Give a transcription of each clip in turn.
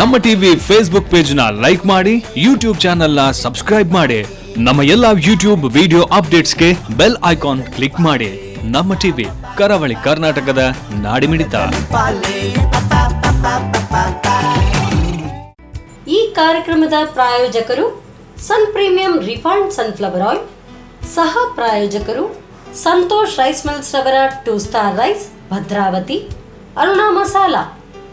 ನಮ್ಮ TV Facebook page ನ like ಮಾಡಿ, ಯೂಟ್ಯೂಬ್ ಚಾನೆಲ್ ನ ಸಬ್ಸ್ಕ್ರೈಬ್ ಮಾಡಿ. ನಮ್ಮ ಎಲ್ಲಾ ಯೂಟ್ಯೂಬ್ ವಿಡಿಯೋ ಅಪ್ಡೇಟ್ಸ್ಗೆ ಬೆಲ್ ಐಕಾನ್ ಕ್ಲಿಕ್ ಮಾಡಿ. ನಮ್ಮ ಟಿವಿ ಕರಾವಳಿ ಕರ್ನಾಟಕದ ನಾಡಿಮಿಡಿತ. ಈ ಕಾರ್ಯಕ್ರಮದ ಪ್ರಾಯೋಜಕರು Sun premium refined sunflower oil, ಸಹ ಪ್ರಾಯೋಜಕರು ಸಂತೋಷ್ ರೈಸ್ ಮಿಲ್ಸ್ ರವರ 2 star rice, Bhadravati. Aruna masala,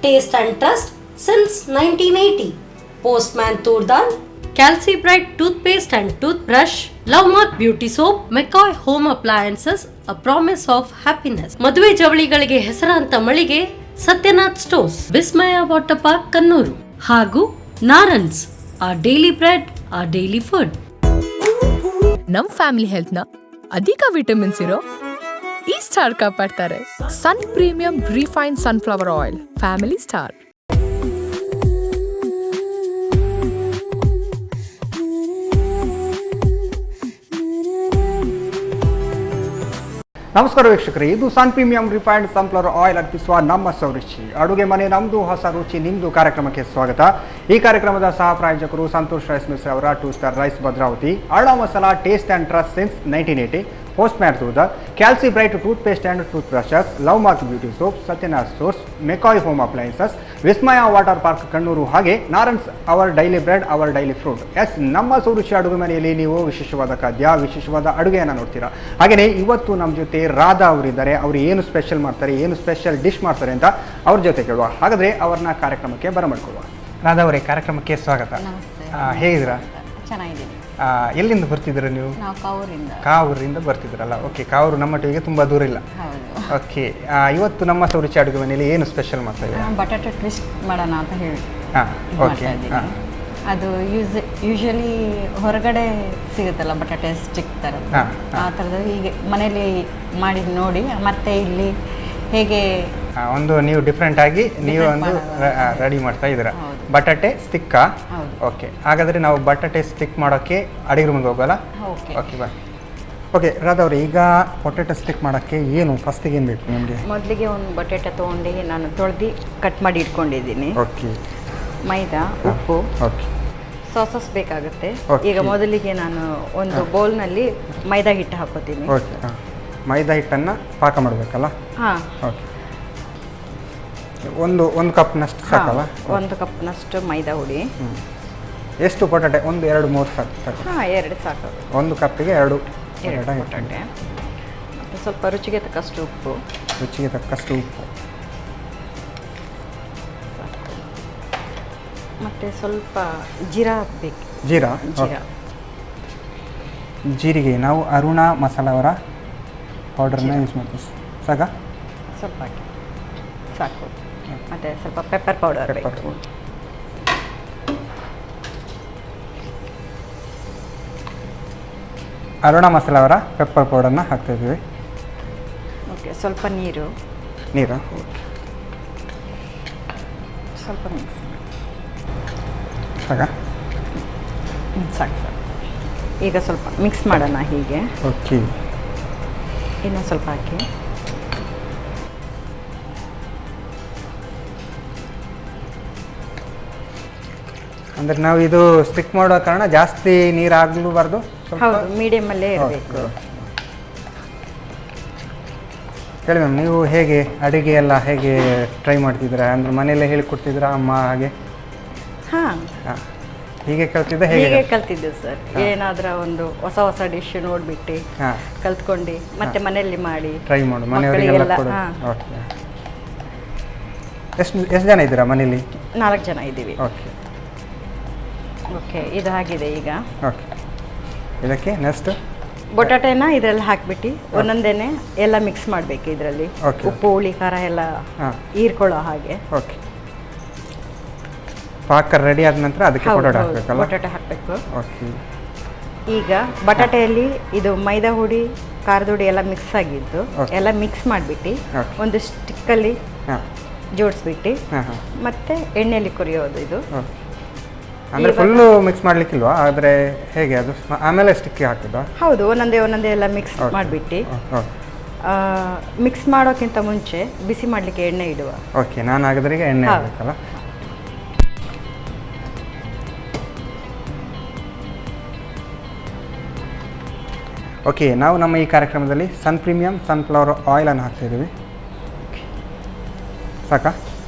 taste and trust since 1980. Postman Turdal, Calci Bright toothpaste and toothbrush, Lovemark beauty soap, McCoy home appliances, a promise of happiness. ಮದುವೆ ಜವಳಿಗಳಿಗೆ ಹೆಸರಾಂತ ಮಳಿಗೆ Satyanath stores, Vismaya water park Kannur ಹಾಗೂ Narans, our daily bread, our daily food. ನಮ್ family health ನ ಅಧಿಕ vitamins ಇರೋ ಈ ಸ್ಟಾರ್ ಕಾಪಾಡ್ತಾರೆ. Sun premium refined sunflower oil, family star. ನಮಸ್ಕಾರ ವೀಕ್ಷಕರೇ, ಇದು Sun premium refined sunflower oil ಅರ್ಪಿಸುವ ನಮ್ಮ ರುಚಿ ಅಡುಗೆ ಮನೆ ನಮ್ಮದು, ಹೊಸ ರುಚಿ ನಿಮ್ಮದು ಕಾರ್ಯಕ್ರಮಕ್ಕೆ ಸ್ವಾಗತ. ಈ ಕಾರ್ಯಕ್ರಮದ ಸಹ ಪ್ರಾಯೋಜಕರು ಸಂತೋಷ್ ರೈಸ್ ಮಿಲ್ಸ್ ಅವರ 2 star rice, Bhadravati. Aruna masala, taste and trust since 1980. Postman Turdal, Calci Bright toothpaste and toothbrushes, Lovemark beauty soap, Satyanath stores, McCoy home appliances, Vismaya water park Kannur ಹಾಗೆ Narans, our daily bread, our daily fruit. Yes, ನಮ್ಮ ರುಚಿ ಅಡುಗೆ ಮನೆಯಲ್ಲಿ ನೀವು ವಿಶೇಷವಾದ ಖಾದ್ಯ, ವಿಶೇಷವಾದ ಅಡುಗೆಯನ್ನು ನೋಡ್ತೀರಾ. ಹಾಗೆಯೇ ಇವತ್ತು ನಮ್ಮ ಜೊತೆ ರಾಧಾ ಅವರಿದ್ದಾರೆ. ಅವರು ಏನು ಸ್ಪೆಷಲ್ ಮಾಡ್ತಾರೆ, ಏನು ಸ್ಪೆಷಲ್ ಡಿಶ್ ಮಾಡ್ತಾರೆ ಅಂತ ಅವ್ರ ಜೊತೆ ಕೇಳುವ. ಹಾಗಾದರೆ ಅವ್ರನ್ನ ಕಾರ್ಯಕ್ರಮಕ್ಕೆ ಬರಮಾಡ್ಕೊಳ್ಳುವ. ರಾಧಾ ಅವರೇ, ಕಾರ್ಯಕ್ರಮಕ್ಕೆ ಸ್ವಾಗತ. ಹೇಗಿದ್ದೀರಾ? ಚೆನ್ನಾಗಿದ್ದೀನಿ. ಎಲ್ಲಿಂದ ಬರ್ತಿದ್ದೀರಾ ನೀವು? ನಾವು ಕಾವೂರಿಂದ ಬರ್ತಿದ್ದೀರಲ್ಲ. ಓಕೆ, ಕಾವೂರು ನಮ್ಮ ಟಿವಿಗೆ ತುಂಬ ದೂರ ಇಲ್ಲ. ಓಕೆ, ಇವತ್ತು ನಮ್ಮ ರುಚಿ ಅಡುಗೆ ಮನೆಯಲ್ಲಿ ಏನು ಸ್ಪೆಷಲ್ ಮಾಡ್ತಾ ಇದ್ದೀರಾ? ಬಟಾಟೆ ಟ್ವಿಸ್ಟ್ ಮಾಡೋಣ ಅಂತ ಹೇಳಿ. ಓಕೆ. ಅದು ಯೂಶಲಿ ಹೊರಗಡೆ ಸಿಗುತ್ತಲ್ಲ ಬಟಾಟೆ ಸ್ಟಿಕ್ ಥರ, ಆ ಥರದ್ದು ಹೀಗೆ ಮನೇಲಿ ಮಾಡಿ ನೋಡಿ ಮತ್ತೆ ಇಲ್ಲಿ ಹೇಗೆ ಒಂದು ನೀವು ಡಿಫ್ರೆಂಟ್ ಆಗಿ ನೀವು ಒಂದು ರೆಡಿ ಮಾಡ್ತಾ ಇದ್ದೀರಾ. ಬಟಾಟೆ ಸ್ಟಿಕ್ಕಾ? ಓಕೆ, ಹಾಗಾದರೆ ನಾವು ಬಟಾಟೆ ಸ್ಟಿಕ್ ಮಾಡೋಕ್ಕೆ ಅಡುಗೆ ರೂಮಿಗೆ ಹೋಗೋಲ್ಲ? ಓಕೆ ಬಾ. ಓಕೆ ರಾಧಾ ಅವ್ರೆ, ಈಗ ಪೊಟೆಟೊ ಸ್ಟಿಕ್ ಮಾಡೋಕ್ಕೆ ಏನು ಫಸ್ಟಿಗೆ ಏನು ಬೇಕು ನಿಮಗೆ? ಮೊದಲಿಗೆ ಒಂದು ಬಟಾಟೆ ತೊಗೊಂಡು ನಾನು ತೊಳೆದು ಕಟ್ ಮಾಡಿ ಇಟ್ಕೊಂಡಿದ್ದೀನಿ. ಓಕೆ. ಮೈದಾ, ಉಪ್ಪು, ಓಕೆ, ಸಾಸಸ್ ಬೇಕಾಗುತ್ತೆ. ಈಗ ಮೊದಲಿಗೆ ನಾನು ಒಂದು ಬೌಲ್ನಲ್ಲಿ ಮೈದಾ ಹಿಟ್ಟು ಹಾಕೋತೀನಿ. ಓಕೆ, ಮೈದಾ ಹಿಟ್ಟನ್ನು ಪಾಕ ಮಾಡಬೇಕಲ್ಲ? ಹಾಂ. ಓಕೆ, ಒಂದು ಕಪ್ನಷ್ಟು ಸಾಕಲ್ಲ? 1 ಕಪ್ನಷ್ಟು ಮೈದಾ ಹುಡಿ. ಎಷ್ಟು ಪೊಟಾಟೆ? 1, 2, 3 ಸಾಕು? ಹಾಂ, 2 ಸಾಕು. 1 ಕಪ್ಪಿಗೆ 2 ಪೊಟಾಟೆ. ಮತ್ತು ಸ್ವಲ್ಪ ರುಚಿಗೆ ತಕ್ಕಷ್ಟು ಉಪ್ಪು. ಮತ್ತು ಸ್ವಲ್ಪ ಜೀರಾ ಬೇಕು. ಜೀರಿಗೆ ನಾವು ಅರುಣಾ ಮಸಾಲ ಅವರ ಪೌಡರ್ನ ಯೂಸ್ ಮಾಡ್ತೀವಿ. ಸಾಕಾ? ಸ್ವಲ್ಪ ಹಾಕಿ ಸಾಕು. ಮತ್ತು ಸ್ವಲ್ಪ ಪೆಪ್ಪರ್ ಪೌಡರ್ ಬೇಕು. ಅರುಣಾ ಮಸಾಲ ಅವರ ಪೆಪ್ಪರ್ ಪೌಡರ್ನ ಹಾಕ್ತಾಯಿದ್ದೀವಿ. ಓಕೆ, ಸ್ವಲ್ಪ ನೀರು. ಸ್ವಲ್ಪ ಮಿಕ್ಸ್ ಸಾಕಾ? ಸಾಕು. ಈಗ ಸ್ವಲ್ಪ ಮಿಕ್ಸ್ ಮಾಡೋಣ ಹೀಗೆ. ಓಕೆ, ಇನ್ನೂ ಸ್ವಲ್ಪ ಹಾಕಿ. ಅಂದರೆ ನಾವು ಇದು ಸ್ಟಿಕ್ ಮಾಡೋ ಕಾರಣ ಜಾಸ್ತಿ ನೀರು ಆಗಲೂಬಾರ್ದು. ಹೌದು, ಮೀಡಿಯಮಲ್ಲೇ ಇರಬೇಕು. ಹೇಳಿ ಮ್ಯಾಮ್, ನೀವು ಹೇಗೆ ಅಡುಗೆ ಎಲ್ಲ ಹೇಗೆ ಟ್ರೈ ಮಾಡ್ತಿದ್ದೀರಾ? ಅಂದರೆ ಮನೆಯಲ್ಲೇ ಹೇಳಿಕೊಡ್ತಿದ್ದೀರಾ ಅಮ್ಮ ಹಾಗೆ? ಹಾಂ, ಹೀಗೆ ಕಲ್ತಿದ್ದೆ? ಹೇಗೆ ಕಲ್ತಿದ್ದೆ ಸರ್. ಏನಾದರೂ ಒಂದು ಹೊಸ ಡಿಶ್ ನೋಡಿಬಿಟ್ಟು ಕಲ್ತ್ಕೊಂಡು ಮತ್ತೆ ಮನೆಯಲ್ಲಿ ಮಾಡಿ ಟ್ರೈ ಮಾಡು, ಮನೆಯವರಿಗೆಲ್ಲ ಕೊಡು. ಓಕೆ, ಎಷ್ಟು ಜನ ಇದ್ದೀರಾ ಮನೇಲಿ? 4 ಜನ ಇದ್ದೀವಿ. ಓಕೆ, ಇದು ಆಗಿದೆ ಈಗ. ಓಕೆ, ಇದಕ್ಕೆ ನೆಕ್ಸ್ಟ್ ಬಟಾಟೆನ ಇದರಲ್ಲಿ ಹಾಕ್ಬಿಟ್ಟು ಒಂದೊಂದೇನೆ ಎಲ್ಲ ಮಿಕ್ಸ್ ಮಾಡಬೇಕು. ಇದರಲ್ಲಿ ಉಪ್ಪು, ಹುಳಿ, ಖಾರ ಎಲ್ಲ ಹೀರ್ಕೊಳ್ಳೋ ಹಾಗೆ. ಓಕೆ, ಪಾಕ ರೆಡಿ ಆದ ನಂತರ ಅದಕ್ಕೆ ಬಟಾಟೆ ಹಾಕಬೇಕು. ಓಕೆ, ಈಗ ಬಟಾಟೆಯಲ್ಲಿ ಇದು ಮೈದಾ ಹುಡಿ, ಖಾರದ ಹುಡಿ ಎಲ್ಲ ಮಿಕ್ಸ್ ಆಗಿದ್ದು ಎಲ್ಲ ಮಿಕ್ಸ್ ಮಾಡಿಬಿಟ್ಟು ಒಂದು ಸ್ಟಿಕ್ಕಲ್ಲಿ ಜೋಡಿಸ್ಬಿಟ್ಟು ಮತ್ತೆ ಎಣ್ಣೆಯಲ್ಲಿ ಕೊರಿಯೋದು. ಇದು ಅಂದರೆ ಫುಲ್ಲು ಮಿಕ್ಸ್ ಮಾಡಲಿಕ್ಕಿಲ್ವಾ? ಆದರೆ ಹೇಗೆ ಅದು ಆಮೇಲೆ ಸ್ಟಿಕ್ಗೆ ಹಾಕಿದ್ದು? ಹೌದು, ಒಂದೊಂದೇ ಎಲ್ಲ ಮಿಕ್ಸ್ ಮಾಡಿಬಿಟ್ಟು ಮಿಕ್ಸ್ ಮಾಡೋಕ್ಕಿಂತ ಮುಂಚೆ ಬಿಸಿ ಮಾಡಲಿಕ್ಕೆ ಎಣ್ಣೆ ಇಡುವ. ಓಕೆ, ನಾನು ಹಾಗಾದ್ರೆ ಈಗ ಎಣ್ಣೆ ಹಾಕಬೇಕಲ್ಲ. ಓಕೆ, ನಾವು ನಮ್ಮ ಈ ಕಾರ್ಯಕ್ರಮದಲ್ಲಿ ಸನ್ ಪ್ರೀಮಿಯಂ ಸನ್ಫ್ಲವರ್ ಆಯಿಲನ್ನು ಹಾಕ್ತಾಯಿದ್ದೀವಿ. ಸಾಕಾ?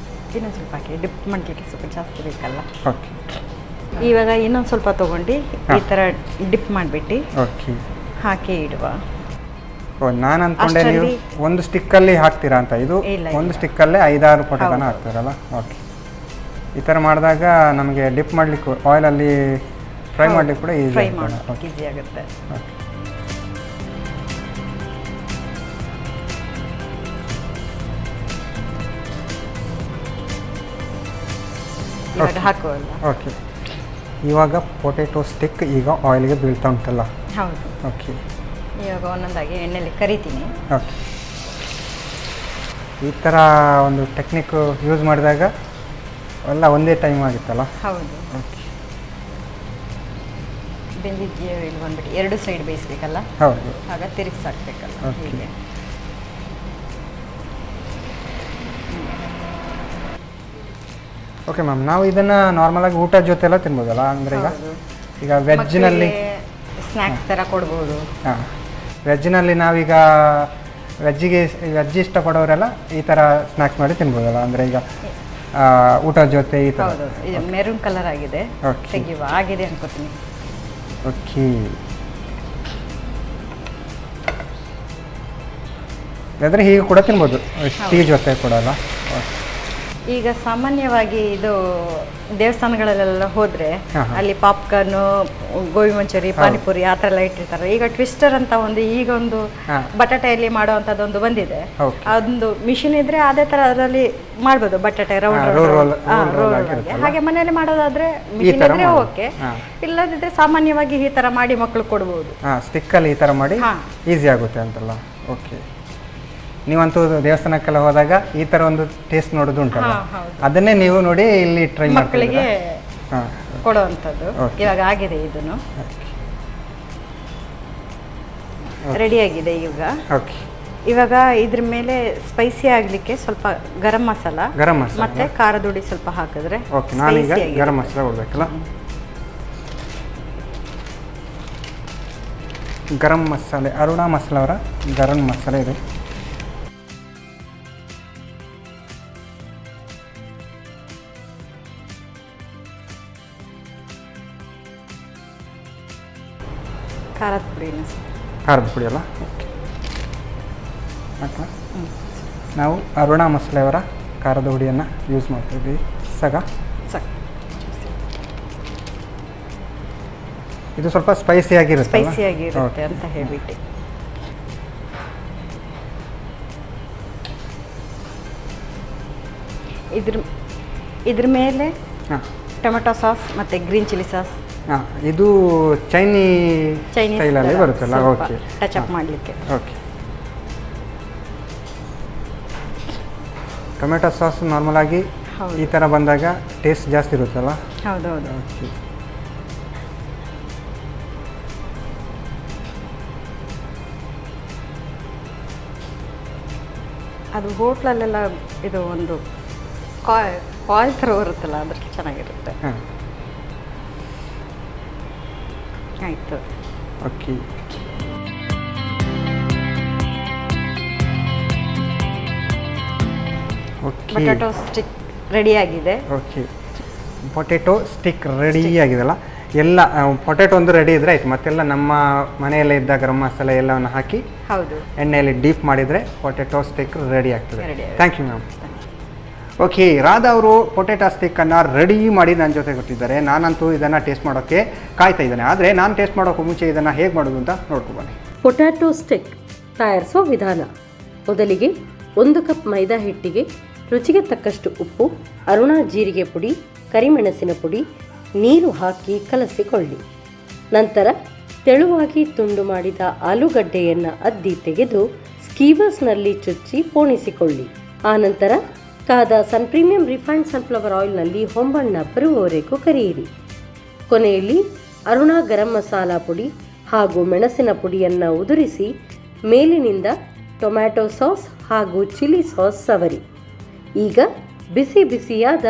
ಇನ್ನೊಂದು ಸ್ವಲ್ಪ ಹಾಕಿ, ಡಿಪ್ ಮಾಡಲಿಕ್ಕೆ ಸ್ವಲ್ಪ ಜಾಸ್ತಿ ಬೇಕಲ್ಲ. ಓಕೆ, ಇವಾಗ ಇನ್ನೊಂದು ಸ್ವಲ್ಪ ತೊಗೊಂಡು ಈ ಥರ ಡಿಪ್ ಮಾಡಿಬಿಟ್ಟು ಓಕೆ ಹಾಕಿ ಇಡುವ. ಓ, ನಾನು ಅಂದ್ಕೊಂಡೆ ನೀವು ಒಂದು ಸ್ಟಿಕ್ಕಲ್ಲಿ ಹಾಕ್ತೀರಾ ಅಂತ. ಇದು ಒಂದು ಸ್ಟಿಕ್ಕಲ್ಲೇ 5-6 ಪೊಟೆಟೋನ ಹಾಕ್ತಾರಲ್ಲ. ಓಕೆ, ಈ ಥರ ಮಾಡಿದಾಗ ನಮಗೆ ಡಿಪ್ ಮಾಡಲಿಕ್ಕೆ ಆಯಿಲಲ್ಲಿ ಫ್ರೈ ಮಾಡಲಿಕ್ಕೆ ಕೂಡ ಈಸಿ ಆಗುತ್ತೆ. ಓಕೆ, ಇವಾಗ ಹಾಕುವಲ್ಲ. ಓಕೆ, ಇವಾಗ ಪೊಟೆಟೊ ಸ್ಟಿಕ್ ಈಗ ಆಯಿಲ್ಗೆ ಬೀಳ್ತಾ ಉಂಟಲ್ಲ. ಹೌದು. ಓಕೆ, ಇವಾಗ ಒಂದೊಂದಾಗಿ ಎಣ್ಣೆಯಲ್ಲಿ ಕರಿತೀನಿ. ಓಕೆ, ಈ ಥರ ಒಂದು ಟೆಕ್ನಿಕ್ ಯೂಸ್ ಮಾಡಿದಾಗ ಎಲ್ಲ ಒಂದೇ ಟೈಮ್ ಆಗಿತ್ತಲ್ಲ. ಹೌದು. ಓಕೆ, ಬೆಂದಿದ್ದು ಇಲ್ಲಿ ಬಂದ್ಬಿಟ್ಟು 2 ಸೈಡ್ ಬೇಯಿಸ್ಬೇಕಲ್ಲ. ಹೌದು, ಆಗ ತಿರುಗಿಸಾಕ್ಬೇಕಲ್ಲ. ಹೀಗೆ ಓಕೆ ಮ್ಯಾಮ್, ನಾವು ಇದನ್ನು ನಾರ್ಮಲಾಗಿ ಊಟ ಜೊತೆ ಎಲ್ಲ ತಿನ್ಬೋದಲ್ಲ? ಅಂದರೆ ಈಗ ವೆಜ್ನಲ್ಲಿ ಸ್ನ್ಯಾಕ್ಸ್ ಥರ ಕೊಡ್ಬೋದು. ಹಾಂ, ವೆಜ್ನಲ್ಲಿ ನಾವೀಗ ವೆಜ್ ಇಷ್ಟಪಡೋರೆಲ್ಲ ಈ ಥರ ಸ್ನ್ಯಾಕ್ಸ್ ಮಾಡಿ ತಿನ್ಬೋದಲ್ಲ? ಅಂದರೆ ಈಗ ಊಟ ಜೊತೆ ಈ ಥರ. ಹೌದು, ಇದು ಮೆರೂನ್ ಕಲರ್ ಆಗಿದೆ. ಓಕೆ, ತೆಗಿಯುವ ಆಗಿದೆ ಅನ್ಕೋತೀನಿ. ಓಕೆ, ಅಂದರೆ ಹೀಗೆ ಕೂಡ ತಿನ್ಬೋದು, ಟೀ ಜೊತೆ ಕೂಡ ಅಲ್ಲ? ಓಕೆ, ಈಗ ಸಾಮಾನ್ಯವಾಗಿ ಇದು ದೇವಸ್ಥಾನಗಳಲ್ಲೆಲ್ಲ ಹೋದರೆ ಅಲ್ಲಿ ಪಾಪ್ಕಾರ್ನು, ಗೋಬಿ ಮಂಚೂರಿ, ಪಾನಿಪುರಿ ಆ ಥರ ಎಲ್ಲ ಇಟ್ಟಿರ್ತಾರೆ. ಈಗ ಟ್ವಿಸ್ಟರ್ ಅಂತ ಈಗ ಒಂದು ಬಟಾಟೆಯಲ್ಲಿ ಮಾಡುವಂಥದ್ದೊಂದು ಬಂದಿದೆ. ಅದೊಂದು ಮಿಷಿನ್ ಇದ್ರೆ ಅದೇ ಥರ ಅದರಲ್ಲಿ ಮಾಡ್ಬೋದು. ಬಟಾಟೆ ರೌಂಡ್ ಹಾಗೆ ಮನೆಯಲ್ಲಿ ಮಾಡೋದಾದ್ರೆ ಮಿಷಿನ್ ಇದ್ರೆ ಓಕೆ, ಇಲ್ಲದಿದ್ರೆ ಸಾಮಾನ್ಯವಾಗಿ ಈ ಥರ ಮಾಡಿ ಮಕ್ಕಳು ಕೊಡ್ಬೋದು. ಸ್ಟಿಕ್ಕಲ್ಲಿ ಈ ಥರ ಮಾಡಿ ಈಸಿ ಆಗುತ್ತೆ ಅಂತಲ್ಲ. ಓಕೆ, ನೀವಂತೂ ದೇವಸ್ಥಾನಕ್ಕೆಲ್ಲ ಹೋದಾಗ ಈ ಥರ ಒಂದು ಟೇಸ್ಟ್ ನೋಡೋದು ಉಂಟಲ್ಲ, ಅದನ್ನೇ ನೀವು ನೋಡಿ ಇಲ್ಲಿ ಟ್ರೈ ಮಕ್ಕಳಿಗೆ ಕೊಡುವಂಥದ್ದು. ಇವಾಗ ಆಗಿದೆ, ಇದನ್ನು ರೆಡಿಯಾಗಿದೆ. ಇವಾಗ ಇದ್ರ ಮೇಲೆ ಸ್ಪೈಸಿ ಆಗಲಿಕ್ಕೆ ಸ್ವಲ್ಪ ಗರಂ ಮಸಾಲ ಮತ್ತೆ ಖಾರದ ಹುಡಿ ಸ್ವಲ್ಪ ಹಾಕಿದ್ರೆ. ಓಕೆ, ನಾನೀಗ ಗರಂ ಮಸಾಲ ಕೊಡಬೇಕಲ್ಲ. ಗರಂ ಮಸಾಲೆ ಅರುಣಾ ಮಸಾಲ ಅವರ ಗರಂ ಮಸಾಲೆ ಇದೆ. ಖಾರದ ಪುಡಿ ಅಲ್ಲ? ಓಕೆ, ನಾವು ಅರುಣಾ ಮಸಾಲೆಯವರ ಖಾರದ ಹುಡಿಯನ್ನು ಯೂಸ್ ಮಾಡ್ತಾಯಿದ್ದೀವಿ. ಇದು ಸ್ವಲ್ಪ ಸ್ಪೈಸಿ ಆಗಿರುತ್ತೆ ಅಂತ ಹೇಳ್ಬಿಟ್ಟು. ಇದ್ರ ಮೇಲೆ ಟೊಮೆಟೊ ಸಾಸ್ ಮತ್ತು ಗ್ರೀನ್ ಚಿಲ್ಲಿ ಸಾಸ್. ಇದು ಚೈನೀಸ್ ಸ್ಟೈಲಲ್ಲಿ ಬರುತ್ತಲ್ಲ? ಓಕೆ, ಟಚ್ ಅಪ್ ಮಾಡಲಿಕ್ಕೆ. ಓಕೆ, ಟೊಮೆಟೊ ಸಾಸ್ ನಾರ್ಮಲ್ ಆಗಿ ಈ ಥರ ಬಂದಾಗ ಟೇಸ್ಟ್ ಜಾಸ್ತಿ ಇರುತ್ತಲ್ಲ? ಹೌದೌದು. ಓಕೆ, ಅದು ಹೋಟ್ಲಲ್ಲೆಲ್ಲ ಇದು ಒಂದು ಕಾಯಿಲ್ ಥರ ಬರುತ್ತಲ್ಲ, ಅದ್ರಲ್ಲಿ ಚೆನ್ನಾಗಿರುತ್ತೆ. ಆಯಿತು. ಓಕೆ, ಪೊಟ್ಯಾಟೊ ಸ್ಟಿಕ್ ರೆಡಿಯಾಗಿದೆ. ಓಕೆ, ಪೊಟ್ಯಾಟೊ ಸ್ಟಿಕ್ ರೆಡಿ ಆಗಿದೆಲ್ಲ. ಎಲ್ಲ ಪೊಟ್ಯಾಟೊ ಒಂದು ರೆಡಿ ಇದ್ರೆ ಆಯ್ತು. ಮತ್ತೆಲ್ಲ ನಮ್ಮ ಮನೆಯಲ್ಲೇ ಇದ್ದ ಗರಂ ಮಸಾಲೆ ಎಲ್ಲವನ್ನು ಹಾಕಿ ಎಣ್ಣೆಯಲ್ಲಿ ಡೀಪ್ ಮಾಡಿದರೆ ಪೊಟ್ಯಾಟೊ ಸ್ಟಿಕ್ ರೆಡಿ ಆಗ್ತದೆ. Thank you ma'am. Okay, Radha ಅವರು ಪೊಟ್ಯಾಟೊ ಸ್ಟಿಕ್ಕನ್ನು ರೆಡಿ ಮಾಡಿ ನನ್ನ ಜೊತೆ ಕೊಟ್ಟಿದ್ದಾರೆ. ನಾನಂತೂ ಇದನ್ನು ಟೇಸ್ಟ್ ಮಾಡೋಕ್ಕೆ ಕಾಯ್ತಾ ಇದ್ದೇನೆ. ಆದರೆ ನಾನು ಟೇಸ್ಟ್ ಮಾಡೋಕ್ಕೂ ಮುಂಚೆ ಇದನ್ನು ಹೇಗೆ ಮಾಡೋದು ಅಂತ ನೋಡ್ಕೊಬನ್ನಿ. ಪೊಟ್ಯಾಟೊ ಸ್ಟಿಕ್ ತಯಾರಿಸುವ ವಿಧಾನ. ಮೊದಲಿಗೆ 1 ಕಪ್ ಮೈದಾ ಹಿಟ್ಟಿಗೆ ರುಚಿಗೆ ತಕ್ಕಷ್ಟು ಉಪ್ಪು, ಅರುಣಾ ಜೀರಿಗೆ ಪುಡಿ, ಕರಿಮೆಣಸಿನ ಪುಡಿ, ನೀರು ಹಾಕಿ ಕಲಸಿಕೊಳ್ಳಿ. ನಂತರ ತೆಳುವಾಗಿ ತುಂಡು ಮಾಡಿದ ಆಲೂಗಡ್ಡೆಯನ್ನು ಅದ್ದಿ ತೆಗೆದು ಸ್ಕೀವರ್ಸ್ನಲ್ಲಿ ಚುಚ್ಚಿ ಪೋಣಿಸಿಕೊಳ್ಳಿ. ಆನಂತರ ಕಾದ ಸನ್ ಪ್ರೀಮಿಯಂ ರಿಫೈನ್ಡ್ ಸನ್ಫ್ಲವರ್ ಆಯಿಲ್ನಲ್ಲಿ ಹೊಂಬಣ್ಣ ಬರುವವರೆಗೂ ಕರಿಯಿರಿ. ಕೊನೆಯಲ್ಲಿ ಅರುಣಾ ಗರಂ ಮಸಾಲ ಪುಡಿ ಹಾಗೂ ಮೆಣಸಿನ ಪುಡಿಯನ್ನು ಉದುರಿಸಿ ಮೇಲಿನಿಂದ ಟೊಮ್ಯಾಟೊ ಸಾಸ್ ಹಾಗೂ ಚಿಲ್ಲಿ ಸಾಸ್ ಸವರಿ. ಈಗ ಬಿಸಿ ಬಿಸಿಯಾದ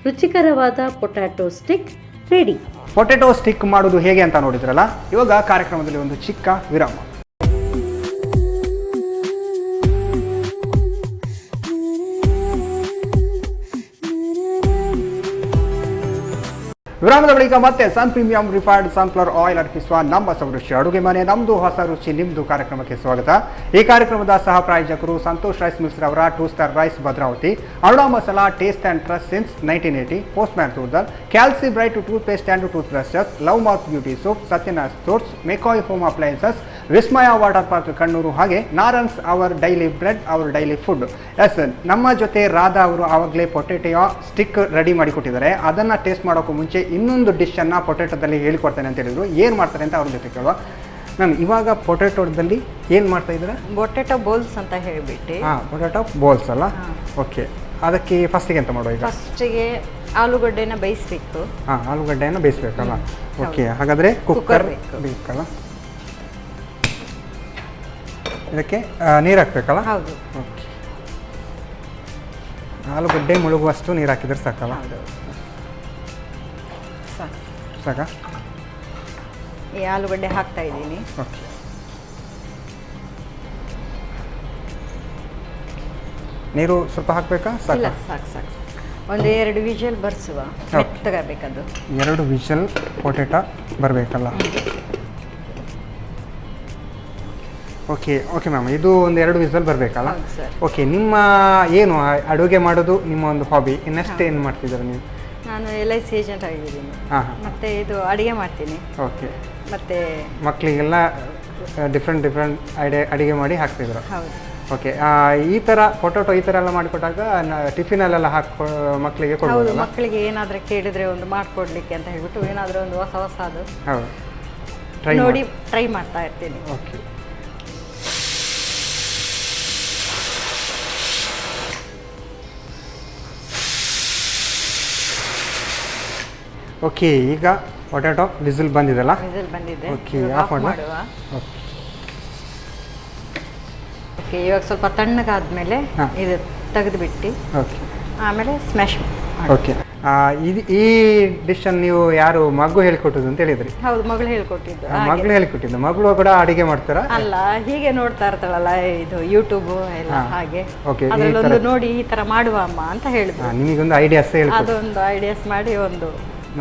ರುಚಿಕರವಾದ potato stick ready. Potato stick ಮಾಡೋದು ಹೇಗೆ ಅಂತ ನೋಡಿದ್ರಲ್ಲ, ಇವಾಗ ಕಾರ್ಯಕ್ರಮದಲ್ಲಿ ಒಂದು ಚಿಕ್ಕ ವಿರಾಮ. ವಿರಾಮದ ಬಳಿಕ ಮತ್ತೆ ಸನ್ ಪ್ರೀಮಿಯಂ ರಿಫೈನ್ಡ್ ಸನ್ಫ್ಲವರ್ ಆಯಿಲ್ ಅರ್ಪಿಸುವ ನಮ್ಮ ಸವೃಷಿ ಅಡುಗೆ ಮನೆ ನಮ್ಮದು ಹೊಸ ರುಚಿ ನಿಮ್ಮದು ಕಾರ್ಯಕ್ರಮಕ್ಕೆ ಸ್ವಾಗತ. ಈ ಕಾರ್ಯಕ್ರಮದ ಸಹ ಪ್ರಾಯೋಜಕರು ಸಂತೋಷ್ ರೈಸ್ ಮಿಲ್ಸ್ ರವರ 2 star rice Bhadravati, Aruna masala taste and trust since 1980, Postman toor dal, calci bright tooth paste and tooth brushes, love mouth beauty soap, Satyanath stores, McCoy home appliances, Vismaya water park Kannur, ಹಾಗೆ Narans our daily bread our daily food. Yes, ನಮ್ಮ ಜೊತೆ ರಾಧಾ ಅವರು ಆವಾಗಲೇ potato stick ready ಮಾಡಿಕೊಟ್ಟಿದ್ದಾರೆ. ಅದನ್ನು taste ಮಾಡೋಕ್ಕೂ ಮುಂಚೆ ಇನ್ನೊಂದು ಡಿಶನ್ನು ಪೊಟೆಟೋದಲ್ಲಿ ಹೇಳಿಕೊಡ್ತೇನೆ ಅಂತ ಹೇಳಿದ್ರು. ಏನು ಮಾಡ್ತಾರೆ ಅಂತ ಅವ್ರ ಜೊತೆ ಕೇಳುವ. ಮ್ಯಾಮ್, ಇವಾಗ ಪೊಟೆಟೋದಲ್ಲಿ ಏನು ಮಾಡ್ತಾ ಇದ್ದೀರಾ? ಪೊಟೆಟೊ ಬೋಲ್ಸ್ ಅಂತ ಹೇಳಿಬಿಟ್ಟು. ಪೊಟೆಟೊ ಬೋಲ್ಸ್ ಅಲ್ಲ? ಓಕೆ. ಅದಕ್ಕೆ ಫಸ್ಟಿಗೆ ಎಂತ ಮಾಡುವ? ಈಗ ಫಸ್ಟಿಗೆ ಆಲೂಗಡ್ಡೆನ ಬೇಯಿಸಬೇಕು. ಆಲೂಗಡ್ಡೆಯನ್ನು ಬೇಯಿಸಬೇಕಲ್ಲ? ಓಕೆ. ಹಾಗಾದರೆ ಕುಕ್ಕರ್ ಬೇಕಲ್ಲ? ಇದಕ್ಕೆ ನೀರು ಹಾಕಬೇಕಲ್ಲ? ಹೌದು. ಓಕೆ. ಆಲೂಗಡ್ಡೆ ಮುಳುಗುವಷ್ಟು ನೀರು ಹಾಕಿದ್ರೆ ಸಾಕಲ್ಲ? ಸಾಕಾ? ಈ ಆಲೂಗಡ್ಡೆ ಹಾಕ್ತಾ ಇದ್ದೀನಿ. ಓಕೆ. ನೀರು ಸ್ವಲ್ಪ ಹಾಕಬೇಕಾ? ಇಲ್ಲ, ಸಾಕು ಸಾಕು. ಒಂದು 2 ವಿಷಲ್ ಬರ್ಸುವ. ಮೆತ್ತಗಾಗಬೇಕದು. 2 ವಿಷಲ್ ಪೊಟೆಟೊ ಬರಬೇಕಲ್ಲ? ಓಕೆ ಓಕೆ ಮ್ಯಾಮ್, ಇದು ಒಂದು 2 ವಿಸಲ್ ಬರಬೇಕಲ್ಲ? ಓಕೆ. ನಿಮ್ಮ ಏನು ಅಡುಗೆ ಮಾಡೋದು ನಿಮ್ಮ ಒಂದು ಹಾಬಿ, ಇನ್ನಷ್ಟು ಏನು ಮಾಡ್ತಿದ್ದೀರಾ ನೀವು? ನಾನು LIC ಏಜೆಂಟ್ ಆಗಿದ್ದೀನಿ. ಮತ್ತೆ ಇದು ಅಡುಗೆ ಮಾಡ್ತೀನಿ. ಓಕೆ. ಮತ್ತೆ ಮಕ್ಕಳಿಗೆಲ್ಲ ಡಿಫ್ರೆಂಟ್ ಅಡುಗೆ ಮಾಡಿ ಹಾಕ್ತಿದ್ರು? ಹೌದು. ಓಕೆ. ಈ ಥರ ಪೊಟೆಟೊ ಈ ಥರ ಎಲ್ಲ ಮಾಡಿಕೊಟ್ಟಾಗ ಟಿಫಿನಲ್ಲೆಲ್ಲ ಹಾಕಿ ಮಕ್ಕಳಿಗೆ ಕೊಡ್ಬೋದು? ಮಕ್ಕಳಿಗೆ ಏನಾದರೂ ಕೇಳಿದರೆ ಒಂದು ಮಾಡಿಕೊಡ್ಲಿಕ್ಕೆ ಅಂತ ಹೇಳ್ಬಿಟ್ಟು ಏನಾದರೂ ಒಂದು ಹೊಸದು ಹೌದು ನೋಡಿ ಟ್ರೈ ಮಾಡ್ತಾ ಇರ್ತೀನಿ. ಓಕೆ. ಓಕೆ. ಈಗ ಪೊಟೆಟೊ ವಿಸಿಲ್ ಬಂದಿದೆಲ್ಲ? ವಿಸಿಲ್ ಬಂದಿದೆ. ಓಕೆ. ಆಫ್ ಮಾಡುವ. ಓಕೆ. ಇವಾಗ ಸ್ವಲ್ಪ ತಣ್ಣಗಾದ್ಮೇಲೆ ಇದು ತೆಗೆದುಬಿಟ್ಟು ಓಕೆ. ಆಮೇಲೆ ಸ್ಮ್ಯಾಶ್. ಓಕೆ. ಈ ಡಿಶನ್ನು ನೀವು ಯಾರು ಮಗು ಹೇಳಿಕೊಟ್ಟದ್ದು ಅಂತ ಹೇಳಿದ್ರಿ? ಹೌದು, ಮಗಳು ಹೇಳ್ಕೊಟ್ಟಿದ್ದು. ಮಗಳು ಹೇಳಿಕೊಟ್ಟಿದ್ದು. ಮಗಳು ಕೂಡ ಅಡಿಗೆ ಮಾಡ್ತಾರಾ? ಅಲ್ಲ, ಹೀಗೆ ನೋಡ್ತಾ ಇರ್ತಾಳಲ್ಲ ಇದು ಯೂಟ್ಯೂಬ್ ಎಲ್ಲ, ಹಾಗೆ ಓಕೆ. ಅದರಲ್ಲೊಂದು ನೋಡಿ ಈ ತರ ಮಾಡುವ ಅಮ್ಮ ಅಂತ ಹೇಳಿದ್ರು. ನಿಮಗೊಂದು ಐಡಿಯಾಸ್ ಹೇಳ್ಕೊಟ್ಟು ಅದೊಂದು ಐಡಿಯಾಸ್ ಮಾಡಿ ಒಂದು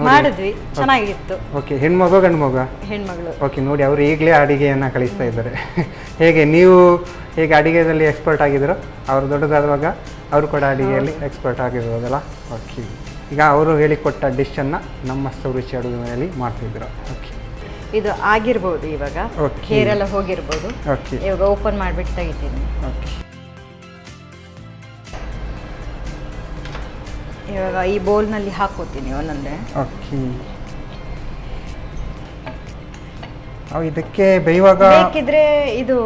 ಮಾಡಿದ್ವಿ, ಚೆನ್ನಾಗಿತ್ತು. ಓಕೆ. ಹೆಣ್ಮಗು ಗಂಡು ಮಗ? ಹೆಣ್ಮಗಳು. ಓಕೆ. ನೋಡಿ, ಅವರು ಈಗಲೇ ಅಡಿಗೆಯನ್ನು ಕಲಿಸ್ತಾ ಇದ್ದಾರೆ. ಹೇಗೆ ನೀವು ಹೇಗೆ ಅಡಿಗೆಯಲ್ಲಿ ಎಕ್ಸ್ಪರ್ಟ್ ಆಗಿದ್ರು, ಅವರು ದೊಡ್ಡದಾದಾಗ ಅವರು ಕೂಡ ಅಡಿಗೆಯಲ್ಲಿ ಎಕ್ಸ್ಪರ್ಟ್ ಆಗಿರ್ಬೋದಲ್ಲ? ಓಕೆ. ಈಗ ಅವರು ಹೇಳಿಕೊಟ್ಟ ಡಿಶನ್ನು ನಮ್ಮ ಸವರುಚಿ ಅಡುಗೆ ಮನೆಯಲ್ಲಿ ಮಾಡ್ತಿದ್ರು. ಓಕೆ. ಇದು ಆಗಿರ್ಬೋದು ಇವಾಗ. ಓಕೆ. ಹೇರೆಲ್ಲ ಹೋಗಿರ್ಬೋದು. ಓಕೆ. ಇವಾಗ ಓಪನ್ ಮಾಡಿಬಿಟ್ಟು ತೆಗಿತೀನಿ. ಓಕೆ. ಇವಾಗ ಈ ಬೌಲ್ನಲ್ಲಿ ಹಾಕೋತೀನಿ ಒಂದೊಂದೇ. ಓಕೆ. ಇದಕ್ಕೆ ಬೇಯುವಾಗ ಬೇಕಿದ್ರೆ ಇದು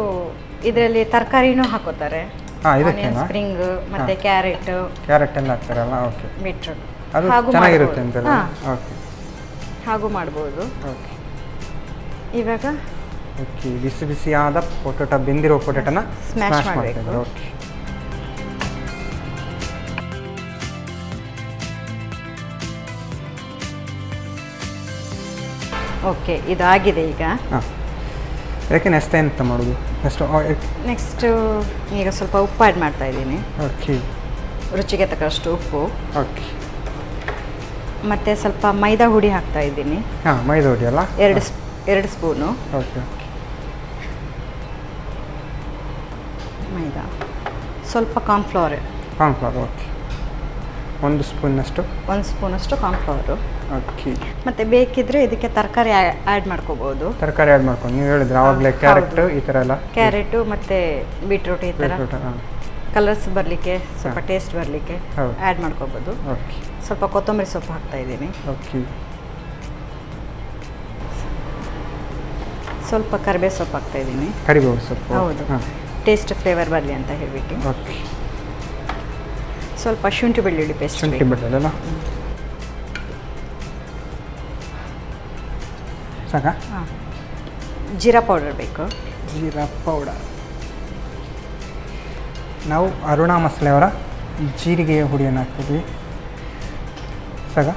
ಇದರಲ್ಲಿ ತರಕಾರಿನೂ ಹಾಕೋತಾರೆ. ಸ್ಪ್ರಿಂಗ್ ಮತ್ತೆ ಕ್ಯಾರೆಟ್ ಎಲ್ಲ ಹಾಕ್ತಾರಲ್ಲ? ಓಕೆ. ಬೀಟ್ರೂಟ್ ಅದು ಚೆನ್ನಾಗಿರುತ್ತೆ ಅಂತೆಲ್ಲ? ಓಕೆ. ಹಾಗೂ ಮಾಡ್ಬೋದು. ಓಕೆ. ಇವಾಗ ಓಕೆ. ಬಿಸಿ ಬಿಸಿಯಾದ ಪೊಟೆಟೊ, ಬೆಂದಿರೋ ಪೊಟೆಟೊನ ಸ್ಮ್ಯಾಶ್ ಮಾಡ್ತಿದ್ರು. ಓಕೆ. ಓಕೆ. ಇದಾಗಿದೆ ಈಗ. ಅದಕ್ಕೆ ನೆಕ್ಸ್ಟ್ ಎಂತ ಮಾಡೋದು? ನೆಕ್ಸ್ಟು ಈಗ ಸ್ವಲ್ಪ ಉಪ್ಪು ಆ್ಯಡ್ ಮಾಡ್ತಾ ಇದ್ದೀನಿ. ಓಕೆ. ರುಚಿಗೆ ತಕ್ಕಷ್ಟು ಉಪ್ಪು. ಓಕೆ. ಮತ್ತು ಸ್ವಲ್ಪ ಮೈದಾ ಹುಡಿ ಹಾಕ್ತಾ ಇದ್ದೀನಿ. ಮೈದಾ ಹುಡಿ ಅಲ್ಲ? 2 ಸ್ಪೂನು. ಓಕೆ. ಮೈದಾ. ಸ್ವಲ್ಪ ಕಾರ್ನ್ಫ್ಲವರ್. ಓಕೆ. 1 ಸ್ಪೂನಷ್ಟು ಕಾರ್ನ್ಫ್ಲವರು. ಓಕೆ. ಮತ್ತು ಬೇಕಿದ್ರೆ ಇದಕ್ಕೆ ತರಕಾರಿ ಆ್ಯಡ್ ಮಾಡ್ಕೋಬೋದು. ತರಕಾರಿ ಆ್ಯಡ್ ಮಾಡ್ಕೊಂಡು ನೀವು ಹೇಳಿದ್ರೆ ಆವಾಗಲೇ ಕ್ಯಾರೆಟ್ ಈ ಥರ ಎಲ್ಲ? ಕ್ಯಾರೆಟು ಮತ್ತು ಬೀಟ್ರೂಟ್ ಈ ಥರ ಕಲರ್ಸ್ ಬರಲಿಕ್ಕೆ, ಸ್ವಲ್ಪ ಟೇಸ್ಟ್ ಬರಲಿಕ್ಕೆ ಆ್ಯಡ್ ಮಾಡ್ಕೋಬೋದು. ಓಕೆ. ಸ್ವಲ್ಪ ಕೊತ್ತಂಬರಿ ಸೊಪ್ಪು ಹಾಕ್ತಾ ಇದ್ದೀನಿ. ಓಕೆ. ಸ್ವಲ್ಪ ಕರಿಬೇವು ಸೊಪ್ಪು ಹಾಕ್ತಾ ಇದ್ದೀನಿ. ಕರಿಬೇವು ಸೊಪ್ಪು? ಹೌದು, ಟೇಸ್ಟ್ ಫ್ಲೇವರ್ ಬರಲಿ ಅಂತ ಹೇಳಿಬಿಟ್ಟು. ಓಕೆ. ಸ್ವಲ್ಪ ಶುಂಠಿ ಬೆಳ್ಳುಳ್ಳಿ ಪೇಸ್ಟ್. ಶುಂಠಿ ಬೆಳ್ಳುಳ್ಳಿ ಅಲ್ಲ? ಸಾಕಾ? ಜೀರಾ ಪೌಡರ್ ಬೇಕು. ಜೀರಾ ಪೌಡರ್ ನಾವು ಅರುಣಾ ಮಸಾಲೆ ಅವರ ಜೀರಿಗೆ ಹುಡಿಯನ್ನು ಹಾಕ್ತಿದ್ವಿ. ಸಾಕು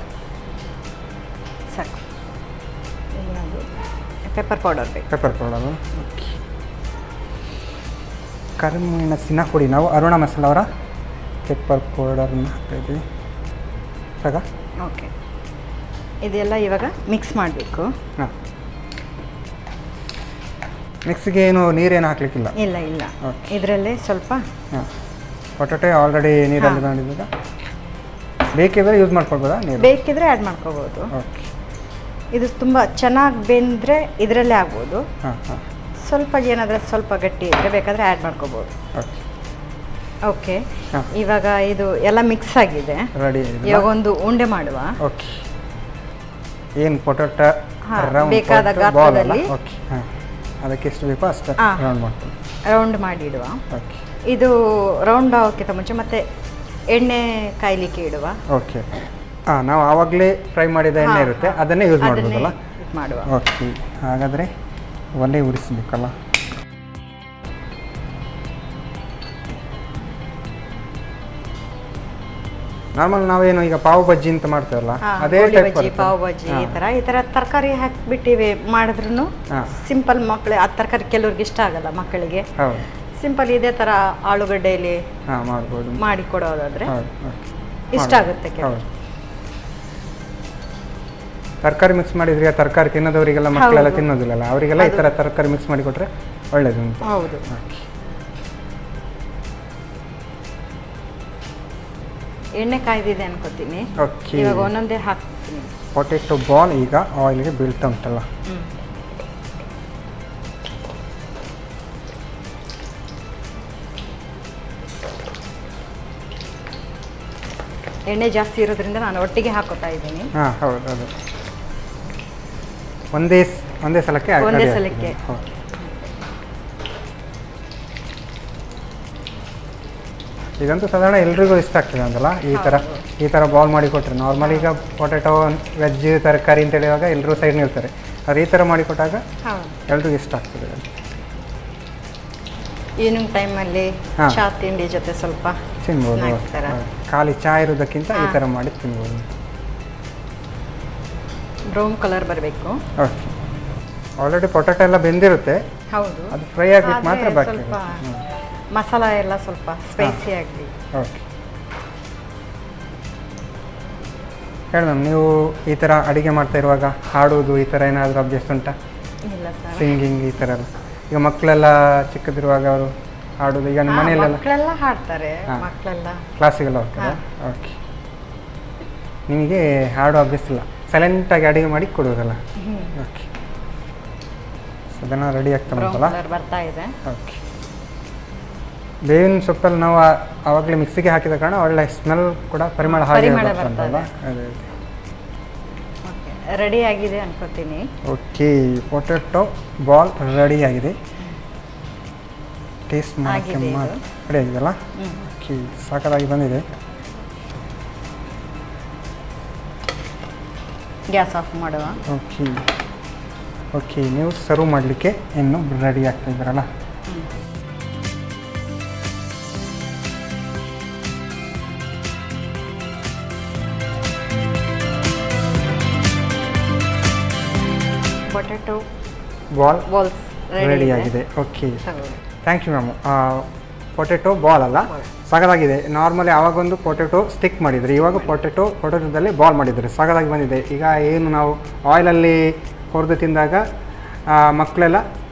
ಪೆಪ್ಪರ್ ಪೌಡರ್ ಬೇಕು. Pepper powder. ಓಕೆ. ಕರಿಮೆಣಸಿನ ಹುಡಿ ನಾವು ಅರುಣಾ ಮಸಾಲೆ ಅವರ ಪೆಪ್ಪರ್ ಪೌಡರ್ನ ಹಾಕ್ತಾಯಿದ್ವಿ. ಸಾಕು. ಓಕೆ. ಇದೆಲ್ಲ ಇವಾಗ ಮಿಕ್ಸ್ ಮಾಡಬೇಕು. ಹಾಂ. ಮಿಕ್ಸಿಗೆ ಏನು ನೀರೇನು ಹಾಕ್ಲಿಕ್ಕಿಲ್ಲ? ಇಲ್ಲ ಇಲ್ಲ, ಇದರಲ್ಲೇ ಸ್ವಲ್ಪ. ಹಾಂ. ಪೊಟೊಟೊ ಆಲ್ರೆಡಿ ನೀರಲ್ಲಿ ಮಾಡಿದಾಗ ಬೇಕಿದ್ರೆ ಯೂಸ್ ಮಾಡ್ಕೊಳ್ಬೋದಾ ನೀರು? ಬೇಕಿದ್ರೆ ಆ್ಯಡ್ ಮಾಡ್ಕೋಬೋದು. ಓಕೆ. ಇದು ತುಂಬ ಚೆನ್ನಾಗಿ ಬೆಂದರೆ ಇದರಲ್ಲೇ ಆಗ್ಬೋದು. ಹಾಂ ಹಾಂ. ಸ್ವಲ್ಪ ಏನಾದರೂ ಸ್ವಲ್ಪ ಗಟ್ಟಿ ಇದ್ದರೆ ಬೇಕಾದರೆ ಆ್ಯಡ್ ಮಾಡ್ಕೋಬೋದು. ಓಕೆ. ಓಕೆ. ಹಾಂ. ಇವಾಗ ಇದು ಎಲ್ಲ ಮಿಕ್ಸ್ ಆಗಿದೆ. ರೆಡಿ. ಇವಾಗ ಒಂದು ಉಂಡೆ ಮಾಡುವ. ಓಕೆ. ಏನು ಪೊಟೊಟೊ ಬೇಕಾದ ಗಾತ್ರದಲ್ಲಿ. ಓಕೆ. ಹಾಂ. ಅದಕ್ಕೆ ಎಷ್ಟು ಬೇಕೋ ಅಷ್ಟು ರೌಂಡ್ ಮಾಡ್ತೀವಿ. ರೌಂಡ್ ಮಾಡಿ ಇಡುವ. ಓಕೆ. ಇದು ರೌಂಡ್ ಆಗೋಕ್ಕಿಂತ ಮುಂಚೆ ಮತ್ತೆ ಎಣ್ಣೆ ಕಾಯ್ಲಿಕ್ಕೆ ಇಡುವ. ಓಕೆ. ಹಾಂ, ನಾವು ಆವಾಗಲೇ ಫ್ರೈ ಮಾಡಿದ ಎಣ್ಣೆ ಇರುತ್ತೆ, ಅದನ್ನೇ ಯೂಸ್ ಮಾಡ್ಬೋದಲ್ಲ? ಮಾಡುವ. ಓಕೆ. ಹಾಗಾದರೆ ಒಲೆ ಉರಿಸಬೇಕಲ್ಲ? ನಾರ್ಮಲ್ ನಾವೇನು ಈಗ ಪಾವ್ ಬಜ್ಜಿ ಅಂತ ಮಾಡ್ತೇವಲ್ಲ, ಅದೇ ಟೈಪ್ ಬಜ್ಜಿ, ಪಾವ್ ಬಜ್ಜಿ ಈ ಥರ ತರಕಾರಿ ಹಾಕಿಬಿಟ್ಟಿವೆ ಮಾಡಿದ್ರು ಸಿಂಪಲ್. ಮಕ್ಕಳು ಆ ತರಕಾರಿ ಕೆಲವ್ರಿಗೆ ಇಷ್ಟ ಆಗಲ್ಲ ಮಕ್ಕಳಿಗೆ. ಹೌದು. ಸಿಂಪಲ್ ಇದೇ ಥರ ಆಲೂಗಡ್ಡೆಯಲ್ಲಿ ಮಾಡ್ಬೋದು, ಮಾಡಿ ಕೊಡೋದಾದರೆ ಇಷ್ಟ ಆಗುತ್ತೆ. ತರಕಾರಿ ಮಿಕ್ಸ್ ಮಾಡಿದ್ರೆ ತರಕಾರಿ ತಿನ್ನೋದವರಿಗೆಲ್ಲ, ಮಕ್ಕಳೆಲ್ಲ ತಿನ್ನೋದಿಲ್ಲಲ್ಲ, ಅವರಿಗೆಲ್ಲ ಈ ಥರ ತರಕಾರಿ ಮಿಕ್ಸ್ ಮಾಡಿ ಕೊಟ್ಟರೆ ಒಳ್ಳೇದು ಅಂತ. ಹೌದು. ಎಣ್ಣೆ ಕಾಯ್ದಿದೆ ಅನ್ಕೋತೀನಿ. ಓಕೆ. ಇವಾಗ ಒಂದೊಂದೇ ಹಾಕ್ತೀನಿ. ಪೊಟೆಟೊ ಬಾಲ್ ಈಗ ಆಯಿಲ್ಗೆ ಬೀಳ್ತಾ ಉಂಟಲ್ಲ? ಎಣ್ಣೆ ಜಾಸ್ತಿ ಇರೋದ್ರಿಂದ ನಾನು ಒಟ್ಟಿಗೆ ಹಾಕೋತಾ ಇದ್ದೀನಿ. ಹಾಂ ಹೌದು, ಅದು ಒಂದೇ ಸಲಕ್ಕೆ. ಇದಂತೂ ಸಾಧಾರಣ ಎಲ್ರಿಗೂ ಇಷ್ಟ ಆಗ್ತದೆ ಅಂತಲ್ಲ ಈ ಥರ ಬಾಲ್ ಮಾಡಿ ಕೊಟ್ಟರೆ. ನಾರ್ಮಲ್ ಈಗ ಪೊಟೆಟೊ ವೆಜ್ ತರಕಾರಿ ಅಂತ ಹೇಳಿದಾಗ ಎಲ್ಲರೂ ಸೈಡ್ ನಿಲ್ತಾರೆ, ಅವ್ರು ಈ ಥರ ಮಾಡಿಕೊಟ್ಟಾಗ ಎಲ್ರಿಗೂ ಇಷ್ಟ ಆಗ್ತದೆ. ಈವ್ನಿಂಗ್ ಟೈಮಲ್ಲಿ ಚಹಾ ತಿಂಡಿ ಜೊತೆ ಸ್ವಲ್ಪ ತಿನ್ಬೋದು. ಖಾಲಿ ಚಹಾ ಇರೋದಕ್ಕಿಂತ ಈ ಥರ ಮಾಡಿ ತಿನ್ಬೋದು. ಬ್ರೌನ್ ಕಲರ್ ಬರಬೇಕು. ಓಕೆ. ಆಲ್ರೆಡಿ ಪೊಟೆಟೊ ಎಲ್ಲ ಬೆಂದಿರುತ್ತೆ. ಹೌದು. ಅದು ಫ್ರೈ ಆಗ್ಲಿಕ್ಕೆ ಮಾತ್ರ ಬಾಕಿ. ಮಸಾಲ ಎಲ್ಲ ಸ್ವಲ್ಪ ಸ್ಪೈಸಿ ಆಗಲಿ. ಓಕೆ. ಹೇಳಿ ಮ್ಯಾಮ್, ನೀವು ಈ ಥರ ಅಡುಗೆ ಮಾಡ್ತಾ ಇರುವಾಗ ಹಾಡೋದು ಈ ಥರ ಏನಾದರೂ ಅಭ್ಯಾಸ ಉಂಟಾ? ಇಲ್ಲ ಸರ್. ಸಿಂಗಿಂಗ್ ಈ ಥರ ಎಲ್ಲ? ಈಗ ಮಕ್ಕಳೆಲ್ಲ ಚಿಕ್ಕದಿರುವಾಗ ಅವರು ಹಾಡೋದು, ಈಗ ನಿಮ್ಮ ಮನೆಯಲ್ಲೆಲ್ಲ ಮಕ್ಕಳೆಲ್ಲ ಹಾಡ್ತಾರೆ. ಮಕ್ಕಳೆಲ್ಲ ಕ್ಲಾಸಿಗೆಲ್ಲ ಹೋಗ್ತಾರೆ. ಓಕೆ. ನಿಮಗೆ ಹಾಡೋ ಅಭ್ಯಾಸ ಇಲ್ಲ, ಸೈಲೆಂಟಾಗಿ ಅಡುಗೆ ಮಾಡಿ ಕೊಡೋದಲ್ಲ? ಓಕೆ. ಅದನ್ನು ರೆಡಿ ಆಗ್ತಾ ಉಂಟಲ್ಲ? ಬರ್ತಾ ಇದೆ. ಓಕೆ. ಬೇವಿನ ಸೊಪ್ಪಲ್ಲಿ ನಾವು ಆವಾಗಲೇ ಮಿಕ್ಸಿಗೆ ಹಾಕಿದ ಕಾರಣ ಒಳ್ಳೆ ಸ್ಮೆಲ್ ಕೂಡ, ಪರಿಮಳ ಹಾಗೆ ಬರ್ತದಲ್ಲ? ಅದೇ ರೆಡಿ ಆಗಿದೆ ಅನ್ಕೋತೀನಿ. ಓಕೆ. ಪೊಟೆಟೊ ಬಾಲ್ ರೆಡಿ ಆಗಿದೆ. ಟೇಸ್ಟ್ ಮಾಡೋಕ್ಕೆ ರೆಡಿ ಆಗಿದೆಯಲ್ಲ? ಓಕೆ. ಸಾಕಾಗಿ ಬಂದಿದೆ. ಗ್ಯಾಸ್ ಆಫ್ ಮಾಡುವ. ಓಕೆ. ಓಕೆ. ನೀವು ಸರ್ವ್ ಮಾಡಲಿಕ್ಕೆ ಇನ್ನು ರೆಡಿ ಆಗ್ತಾ ಇದ್ದೀರಲ್ಲ? ಪೊಟೆಟೊ ಬಾಲ್ಸ್ ರೆಡಿ ಆಗಿದೆ. Okay. Thank you ma'am. Potato ball ಅಲ್ಲ, ಸಾಕಾಗಿದೆ. ನಾರ್ಮಲಿ ಆವಾಗೊಂದು ಪೊಟೆಟೊ ಸ್ಟಿಕ್ ಮಾಡಿದರೆ, ಇವಾಗ ಪೊಟೆಟೊದಲ್ಲಿ ಬಾಲ್ ಮಾಡಿದರೆ ಸಾಕಾಗಿ ಬಂದಿದೆ. ಈಗ ಏನು ನಾವು ಆಯಿಲಲ್ಲಿ ಕೊರೆದು ತಿಂದಾಗ ಮಕ್ಕಳೆಲ್ಲ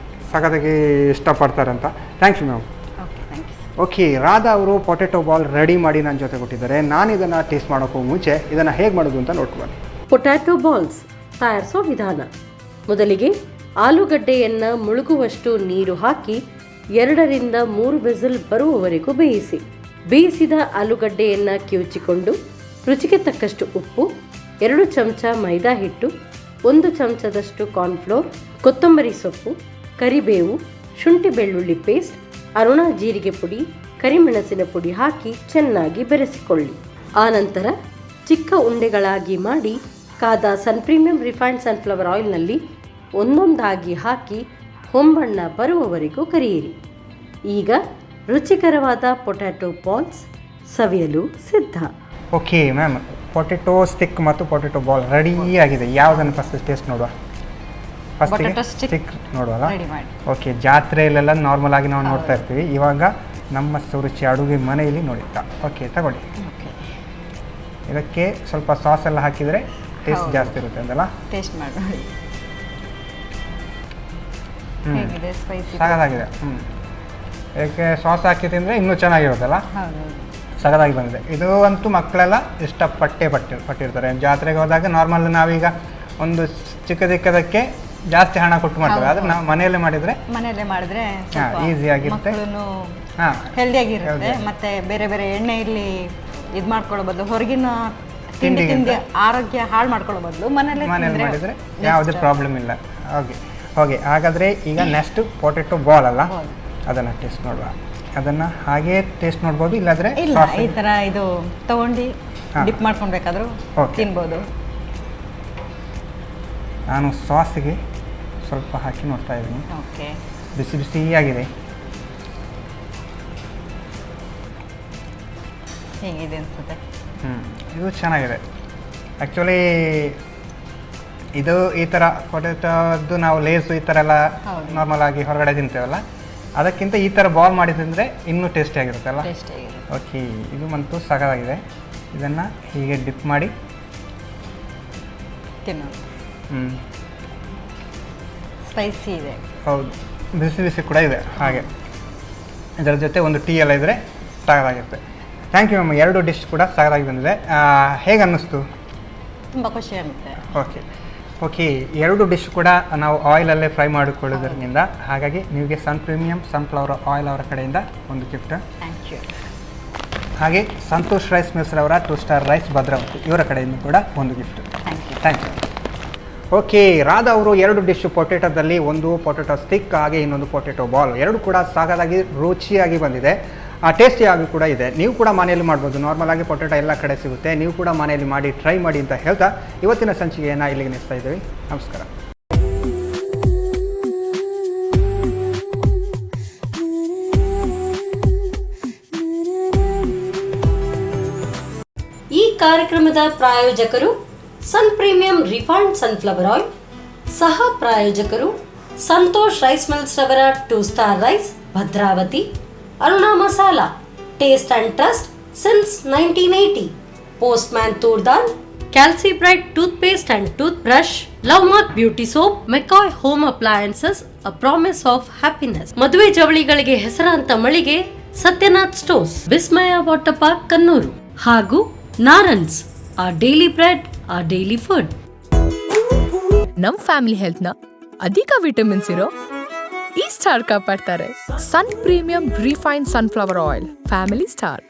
ಸಾಕಾಗಿ ಇಷ್ಟಪಡ್ತಾರೆ ಅಂತ. Thank you ma'am. Okay. Radha ಅವರು ಪೊಟೆಟೊ ಬಾಲ್ ರೆಡಿ ಮಾಡಿ ನನ್ನ ಜೊತೆ ಕೊಟ್ಟಿದ್ದಾರೆ. ನಾನು ಇದನ್ನು ಟೇಸ್ಟ್ ಮಾಡೋಕ್ಕೂ ಮುಂಚೆ ಇದನ್ನು ಹೇಗೆ ಮಾಡೋದು ಅಂತ ನೋಡ್ಕೊಂಡು. ಪೊಟ್ಯಾಟೊ ಬಾಲ್ಸ್ ತಯಾರಿಸೋ ವಿಧಾನ: ಮೊದಲಿಗೆ ಆಲೂಗಡ್ಡೆಯನ್ನು ಮುಳುಗುವಷ್ಟು ನೀರು ಹಾಕಿ 2 ರಿಂದ 3 ವಿಸಿಲ್ ಬರುವವರೆಗೂ ಬೇಯಿಸಿ. ಬೇಯಿಸಿದ ಆಲೂಗಡ್ಡೆಯನ್ನು ಕಿವುಚಿಕೊಂಡು ರುಚಿಗೆ ತಕ್ಕಷ್ಟು ಉಪ್ಪು, 2 ಚಮಚ ಮೈದಾ ಹಿಟ್ಟು, 1 ಚಮಚದಷ್ಟು ಕಾರ್ನ್ಫ್ಲೋರ್, ಕೊತ್ತಂಬರಿ ಸೊಪ್ಪು, ಕರಿಬೇವು, ಶುಂಠಿ ಬೆಳ್ಳುಳ್ಳಿ ಪೇಸ್ಟ್, ಅರುಣ ಜೀರಿಗೆ ಪುಡಿ, ಕರಿಮೆಣಸಿನ ಪುಡಿ ಹಾಕಿ ಚೆನ್ನಾಗಿ ಬೆರೆಸಿಕೊಳ್ಳಿ. ಆನಂತರ ಚಿಕ್ಕ ಉಂಡೆಗಳಾಗಿ ಮಾಡಿ ಕಾದ ಪ್ರೀಮಿಯಂ ರಿಫೈನ್ಡ್ ಸನ್ಫ್ಲವರ್ ಆಯಿಲ್ನಲ್ಲಿ ಒಂದೊಂದಾಗಿ ಹಾಕಿ ಹೊಂಬಣ್ಣ ಬರುವವರೆಗೂ ಕರಿಯಿರಿ. ಈಗ ರುಚಿಕರವಾದ ಪೊಟ್ಯಾಟೊ ಬಾಲ್ಸ್ ಸವಿಯಲು ಸಿದ್ಧ. ಓಕೆ ಮ್ಯಾಮ್, ಪೊಟೆಟೊ ಸ್ಟಿಕ್ ಮತ್ತು ಪೊಟೆಟೊ ಬಾಲ್ ರೆಡಿ ಆಗಿದೆ. ಯಾವುದನ್ನು ಫಸ್ಟ್ ಟೇಸ್ಟ್ ನೋಡುವ? ಫಸ್ಟಿಗೆ Potato stick ಸ್ಟಿಕ್ ನೋಡುವಲ್ಲ? ರೆಡಿ ಮಾಡಿ. ಓಕೆ, ಜಾತ್ರೆಯಲ್ಲೆಲ್ಲ ನಾರ್ಮಲ್ ಆಗಿ ನಾವು ನೋಡ್ತಾ ಇರ್ತೀವಿ. ಇವಾಗ ನಮ್ಮ ಸೌರುಚಿ ಅಡುಗೆ ಮನೆಯಲ್ಲಿ ನೋಡಿದ್ದ. ಓಕೆ, ತಗೊಳ್ಳಿ. ಓಕೆ, ಇದಕ್ಕೆ ಸ್ವಲ್ಪ ಸಾಸ್ ಎಲ್ಲ ಹಾಕಿದರೆ ಟೇಸ್ಟ್ ಜಾಸ್ತಿ ಇರುತ್ತೆ ಅಂತಲ್ಲ? ಟೇಸ್ಟ್ ಮಾಡಿ ನೋಡಿ. ಹೇಗಿದೆ ಸ್ಪೈಸಿ? ಸಗದಾಗಿದೆ. ಇದಕ್ಕೆ ಸಾಸ್ ಹಾಕಿ ತಿಂದರೆ ಇನ್ನೂ ಚೆನ್ನಾಗಿರುತ್ತಲ್ಲ? ಹೌದು. ಸಗದಾಗಿ ಬಂದಿದೆ. ಇದು ಅಂತೂ ಮಕ್ಕಳೆಲ್ಲ ಪಟ್ಟಿರ್ತಾರೆ. ಜಾತ್ರೆಗೆ ಹೋದಾಗ ನಾರ್ಮಲ್ ನಾವೀಗ ಒಂದು ಚಿಕ್ಕದಕ್ಕೆ ಜಾಸ್ತಿ ಹಣ ಕೊಟ್ಟು ಮಾಡ್ತೇವೆ. ಆದರೆ ನಾವು ಮನೆಯಲ್ಲೇ ಮಾಡಿದರೆ ಈಸಿ ಆಗಿರುತ್ತೆ. ಹೆಲ್ದಿಯಾಗಿರುತ್ತೆ. ಮತ್ತೆ ಬೇರೆ ಬೇರೆ ಎಣ್ಣೆಯಲ್ಲಿ ಇದು ಮಾಡ್ಕೊಳ್ಳೋ ಬದಲು ಹೊರಗಿನ ತಿಂಡಿ ಆರೋಗ್ಯ ಹಾಳು ಮಾಡ್ಕೊಳ್ಳೋ ಬದಲು ಮನೇಲಿ ಮಾಡಿದರೆ ಯಾವುದೇ ಪ್ರಾಬ್ಲಮ್ ಇಲ್ಲ. ಓಕೆ, ಹಾಗಾದರೆ ಈಗ ನೆಕ್ಸ್ಟ್ ಪೊಟೆಟೊ ಬಾಲ್ ಅಲ್ಲ, ಅದನ್ನು ಟೇಸ್ಟ್ ನೋಡುವ. ಅದನ್ನು ಹಾಗೇ ಟೇಸ್ಟ್ ನೋಡ್ಬೋದು, ಇಲ್ಲಾಂದರೆ ಇಲ್ಲ ಈ ಥರ ಇದು ತಗೊಂಡು ಡಿಪ್ ಮಾಡ್ಕೊಳ್ಬೇಕಾದ್ರೂ ತಿನ್ಬೋದು. ನಾನು ಸಾಸಿಗೆ ಸ್ವಲ್ಪ ಹಾಕಿ ನೋಡ್ತಾ ಇದ್ದೀನಿ. ಓಕೆ, ಬಿಸಿ ಬಿಸಿಯಾಗಿದೆ. ಹೇಗಿದೆ ಅನಿಸುತ್ತೆ? ಇದು ಚೆನ್ನಾಗಿದೆ. ಆ್ಯಕ್ಚುಲಿ ಇದು ಈ ಥರ ಪೊಟೆಟೋದ್ದು ನಾವು ಲೇಸು ಈ ಥರ ಎಲ್ಲ ನಾರ್ಮಲ್ ಆಗಿ ಹೊರಗಡೆ ತಿಂತೇವಲ್ಲ, ಅದಕ್ಕಿಂತ ಈ ಥರ ಬಾಲ್ ಮಾಡಿ ತಿಂದರೆ ಇನ್ನೂ ಟೇಸ್ಟಿಯಾಗಿರುತ್ತಲ್ಲ? ಓಕೆ, ಇದು ಅಂತೂ ಸಗದಾಗಿದೆ. ಇದನ್ನು ಹೀಗೆ ಡಿಪ್ ಮಾಡಿ ತಿನ್ನೋದು. ಸ್ಪೈಸಿ ಇದೆ. ಹೌದು, ಬಿಸಿ ಬಿಸಿ ಕೂಡ ಇದೆ. ಹಾಗೆ ಇದರ ಜೊತೆ ಒಂದು ಟೀ ಎಲ್ಲ ಇದ್ದರೆ ಸಗದಾಗಿರುತ್ತೆ. Thank you ma'am. 2 ಡಿಶ್ ಕೂಡ ಸಗದಾಗಿ ಬಂದಿದೆ. ಹೇಗೆ ಅನ್ನಿಸ್ತು? ತುಂಬ ಖುಷಿ ಆಗುತ್ತೆ. ಓಕೆ, 2 ಡಿಶ್ ಕೂಡ ನಾವು ಆಯಿಲಲ್ಲೇ ಫ್ರೈ ಮಾಡಿಕೊಳ್ಳೋದ್ರಿಂದ, ಹಾಗಾಗಿ ನಿಮಗೆ ಸನ್ ಪ್ರೀಮಿಯಂ ಸನ್ಫ್ಲವರ್ ಆಯಿಲ್ ಅವರ ಕಡೆಯಿಂದ ಒಂದು ಗಿಫ್ಟ್. Thank you. ಹಾಗೆ ಸಂತೋಷ್ ರೈಸ್ ಮಿಲ್ಸ್ ಅವರ 2 ಸ್ಟಾರ್ ರೈಸ್ ಭದ್ರಾವತಿ ಇವರ ಕಡೆಯಿಂದ ಕೂಡ ಒಂದು gift. Thank you. Okay, Radha ಅವರು 2 ಡಿಶ್ ಪೊಟೆಟೋದಲ್ಲಿ, ಒಂದು ಪೊಟೆಟೊ ಸ್ಟಿಕ್ ಹಾಗೆ ಇನ್ನೊಂದು ಪೊಟೆಟೊ ಬಾಲ್, 2 ಕೂಡ ಸಾಕಾಗಿ ರುಚಿಯಾಗಿ ಬಂದಿದೆ. ಟೇಸ್ಟಿಯಾಗಿ ಕೂಡ ಇದೆ. ನೀವು ಕೂಡ ಮನೆಯಲ್ಲಿ ಮಾಡ್ಬೋದು. ನಾರ್ಮಲ್ ಆಗಿ ಪೊಟೆಟೊ ಎಲ್ಲ ಕಡೆ ಸಿಗುತ್ತೆ. ನೀವು ಕೂಡ ಮನೆಯಲ್ಲಿ ಮಾಡಿ ಟ್ರೈ ಮಾಡಿ ಅಂತ ಹೇಳ್ತಾ ಇವತ್ತಿನ ಸಂಚಿಕೆಯನ್ನು ಇಲ್ಲಿಗೆ ನಿಲ್ಲಿಸ್ತಾ ಇದ್ದೀವಿ. ನಮಸ್ಕಾರ. ಈ ಕಾರ್ಯಕ್ರಮದ ಪ್ರಾಯೋಜಕರು Sun premium refined sunflower oil, ಸಹ ಪ್ರಾಯೋಜಕರು ಸಂತೋಷ್ ರೈಸ್ ಮಿಲ್ಸ್ ರವರ 2 star rice Bhadravati, Aruna masala taste and trust since 1980, Postman toor dal, calci bright tooth paste and tooth brush, love mark beauty soap, McCoy home appliances, a promise of happiness, ಮದುವೆ ಜವಳಿಗಳಿಗೆ ಹೆಸರಾಂತ ಮಳಿಗೆ Satyanath stores, Vismaya water park Kannur, ಹಾಗೂ Narans, our daily bread, our daily food. ನಮ್ family health ನ ಅಧಿಕ vitamins ಇರೋ ಈ ಸ್ಟಾರ್ ಕಾಪಾಡ್ತಾರೆ. Sun premium refine sunflower oil, family star.